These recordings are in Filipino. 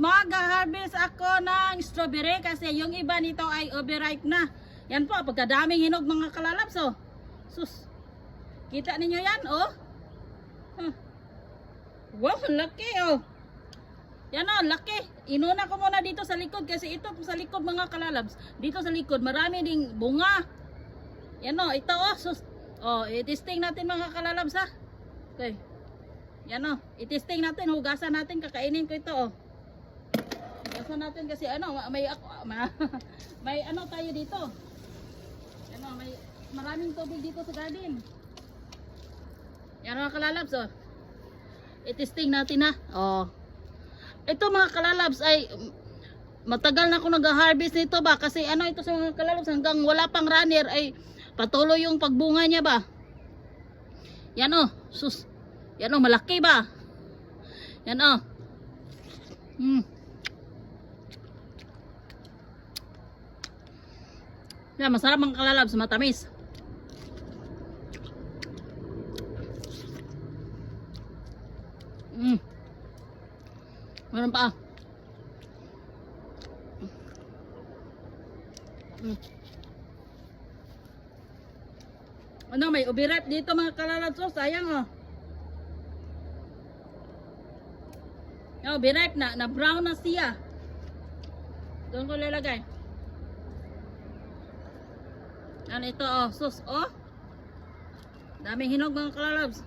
mag-harvest ako ng strawberry kasi yung iba nito ay overripe na. Yan po, pagkadaming hinog mga kalalabs, oh. Sus. Kita ninyo yan, oh. Huh. Wow, laki, oh. Yan, oh, laki. Inuna ko muna dito sa likod kasi ito sa likod mga kalalabs. Dito sa likod, marami ding bunga. Yan, oh, ito, oh. Sus. Oh, i-testing natin mga kalalabs, ha. Okay. Yan, oh. I-testing natin, hugasan natin, kakainin ko ito, oh. Hugasan natin kasi ano, may ano tayo dito. Yan, oh, may maraming tubig dito sa garden. Yan mga kalalabs, oh. I-testing natin, ha. Oh. Ito mga kalalabs ay matagal na ako nag-harvest nito ba kasi ano ito sa mga kalalabs hanggang wala pang runner ay patuloy yung pagbunga niya ba. Yan, oh. Sus. Yan, oh, malaki ba? Yan, oh. Yan, masarap mga kalalabs, matamis. Meron pa. Ano, may overripe dito mga kalalabs, oh, sayang, oh. Oh, overripe na brown na siya. Doon ko lalagay. Ano ito, oh, sus, oh. Daming hinog mga kalalabs.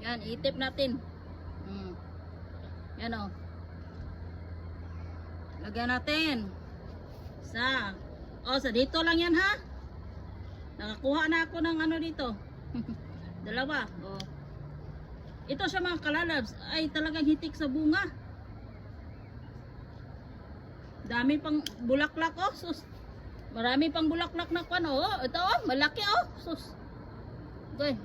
Yan, itip natin. Yan, oh. Lagyan natin. Sa dito lang yan, ha. Nakakuha na ako ng ano dito. Dalawa, oh. Ito siya mga kalalabs ay talagang hitik sa bunga. Dami pang bulaklak, oh, sus. Marami pang bulaklak na ano, oh. Ito, oh, malaki, oh, sus. Okay.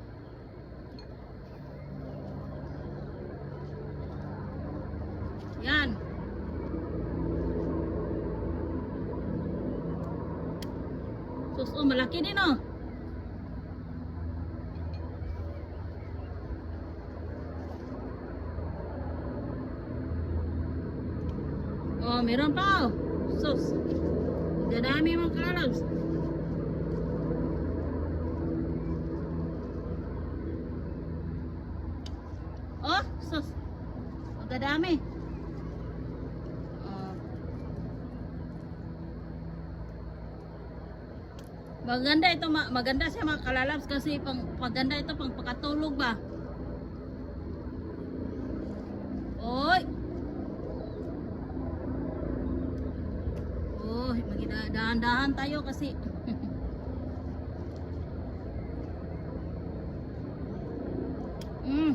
Yan. Sus, oh, malaki din, oh. Oh, meron pa, oh. Sus. Dadami mga kalalabs. Oh, sus. Dadami. Maganda ito, maganda siya mga kalalabs kasi paganda ito pang pakatulog ba. Oy. Oh, dahan-dahan tayo kasi.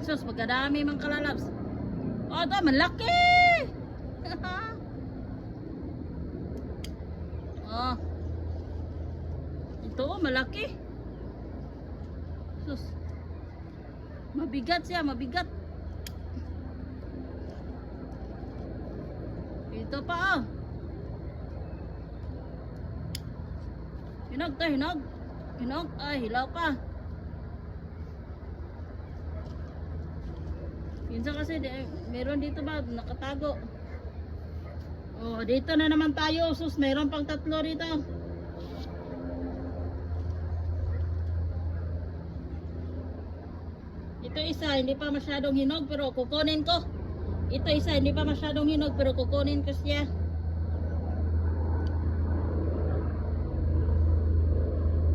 Sus, pagkadami mga kalalabs. Oh, ito, malaki. Oh. Ito, malaki. Sus. Mabigat siya, mabigat. Ito pa, oh. Hinog to, hinog. Hinog, ay, hilaw pa. Minsan kasi, meron dito ba, nakatago. Oh, dito na naman tayo. Sus, meron pang tatlo dito. Ito isa, hindi pa masyadong hinog pero kukunin ko. Ito isa, hindi pa masyadong hinog pero kukunin ko siya.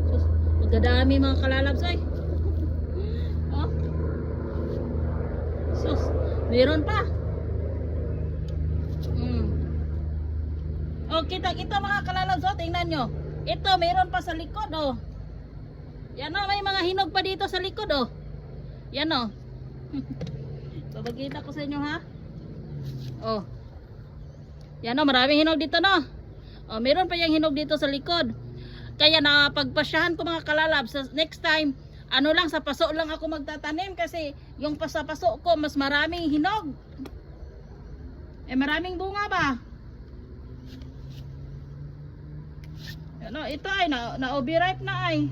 Sus, magdadami mga kalalabs ay. Oh. Sus, meron pa. Oh, kita mga kalalabs, oh, tingnan nyo. Ito, meron pa sa likod, oh. Yan, oh, may mga hinog pa dito sa likod, oh. Yan, oh. Babagita ko sa inyo, ha. Oh. Yan, oh, maraming hinog dito, no. Oh, meron pa yung hinog dito sa likod. Kaya na pagpasyahan ko mga kalalabs, next time, ano lang, sa paso lang ako magtatanim kasi yung paso ko mas maraming hinog. Eh, maraming bunga ba? Ano, ito ay na-overripe na ay.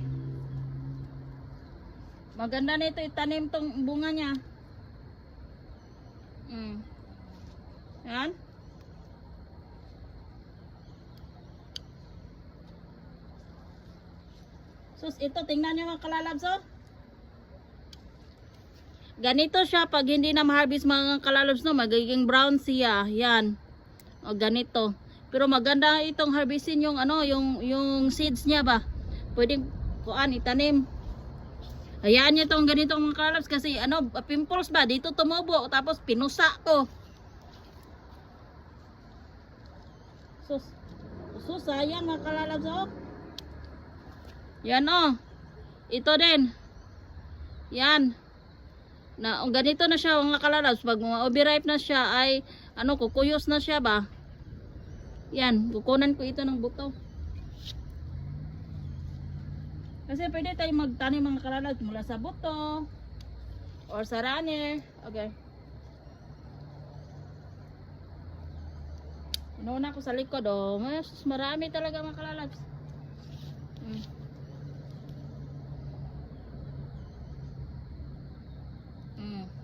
Maganda nito itanim tong bunga niya. Yan. Sus, ito tingnan niyo mga kalalabs, oh. Ganito siya pag hindi na ma-harvest mga kalalabs, no, magiging brown siya. Yan. O ganito. Pero maganda itong harvestin yung ano, yung seeds niya ba. Pwedeng kuan itanim. Hayaan niyo tong ganitong mga kalalabs kasi ano, pimples ba dito tumubo tapos pinusa ko. Sus, sayang mga kalalabs, oh. Yan, oh. Ito din. Yan. Na ganito na siya mga kalalabs, pag overripe na siya ay ano, kukuyos na siya ba. Yan, kukunan ko ito ng buto. Kasi pwede tayong magtanim mga kalalabs mula sa buto or sa runner. Okay. Inuuna ko sa likod, oh. Mas marami talaga mga kalalabs.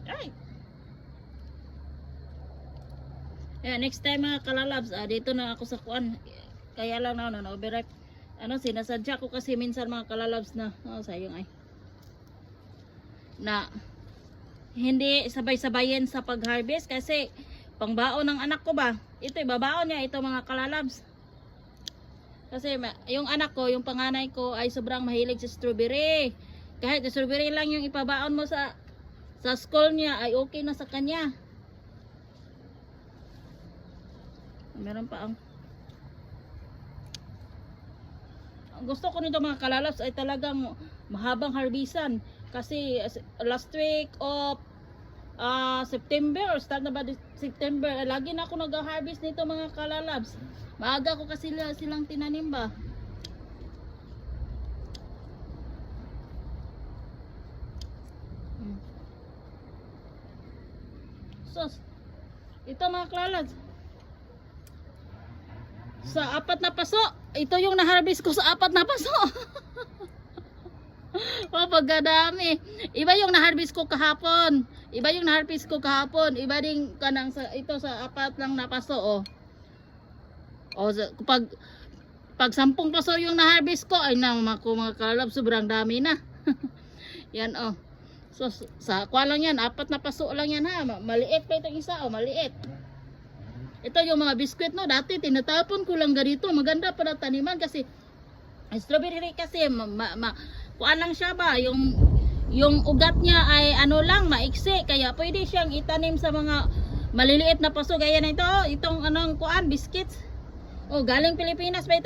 Ay. Yeah, next time mga kalalabs, dito na ako sa kuan. Kaya lang na overripe. Ano, sinasadya ko kasi minsan mga kalalabs na, sayang ay. Na hindi sabay-sabayin sa pag-harvest kasi pangbaon ng anak ko ba. Ito ibabaon niya ito mga kalalabs. Kasi yung anak ko, yung panganay ko ay sobrang mahilig sa strawberry. Kahit strawberry lang yung ipabaon mo sa school niya ay okay na sa kanya. Meron pa ang gusto ko nito mga kalalabs ay talagang mahabang harbisan kasi last week of September or start na ba September, lagi na ako nag-harvest nito mga kalalabs. Maaga ko kasi silang tinanim ba. Sus, ito mga kalalabs, sa 4 na paso, ito yung na-harvest ko sa 4 na paso. Pagkadami. Iba yung na-harvest ko kahapon. Iba Iba din kanang sa ito sa 4 lang na paso, oh. O pag 10 paso yung na-harvest ko, ay nang mga kalalabs, sobrang dami na. Yan, oh. So sa kuha lang yan, 4 na paso lang yan ha. Maliit pa itong isa, oh, maliit. Ito yung mga biskwit, no, dati tinatapon ko lang ganito. Maganda para taniman kasi strawberry kasi kuha lang siya ba, yung ugat niya ay ano lang, maiksi, kaya pwede siyang itanim sa mga maliliit na paso gaya na ito, itong anong kuan, biscuits. Oh, galing Pilipinas ba ito?